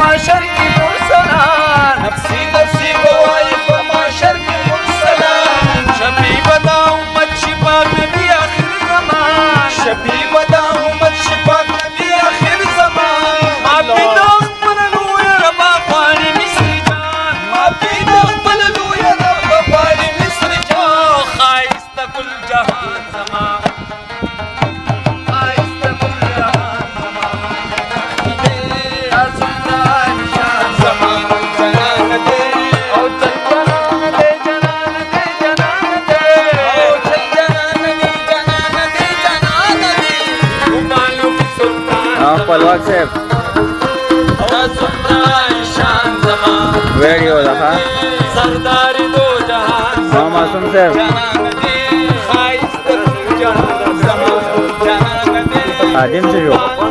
माशर की मुरसला नफसी नफसी गवाही माशर की मुरसला शफी बताऊं मत शिफा नबी आखिर ज़मान शफी बताऊं मत शिफा नबी आखिर ज़मान माफी दोस्त बनलू या रबा पानी मिस्र जान माफी दोस्त बनलू या रबा पानी मिस्र जान खाइस्ता कुल जहान ज़मान पलवाग साहेब वेडिओ दाखा सरदारी दो जहान मासूम साहेब हाजिम से जो